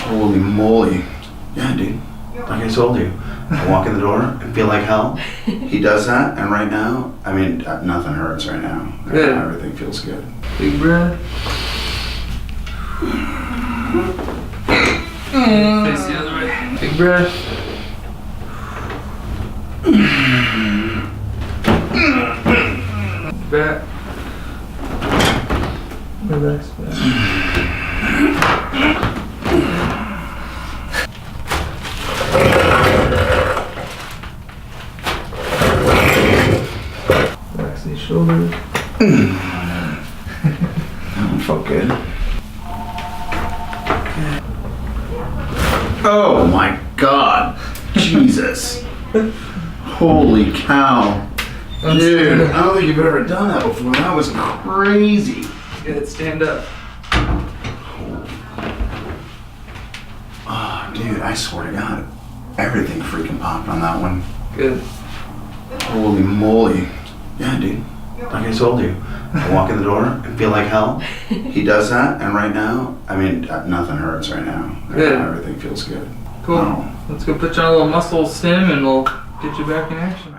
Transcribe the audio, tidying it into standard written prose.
Holy moly. Yeah, dude. Like I told you, I walk in the door and feel like hell. He does that, and right now, I mean, nothing hurts right now. Good. Everything feels good. Big breath. Face the other way. Big breath. Back. Relax back. Relax these shoulders. That one felt good. Oh my God. Jesus. Holy cow. Dude, I don't think you've ever done that before. That was crazy. Good, stand up. Oh, dude, I swear to God, everything freaking popped on that one. Good. Holy moly. Yeah, dude. Like I told you, I walk in the door and feel like hell. He does that, and right now, I mean, nothing hurts right now. Good. Everything feels good. Cool. Oh. Let's go put you on a little muscle stim and we'll get you back in action.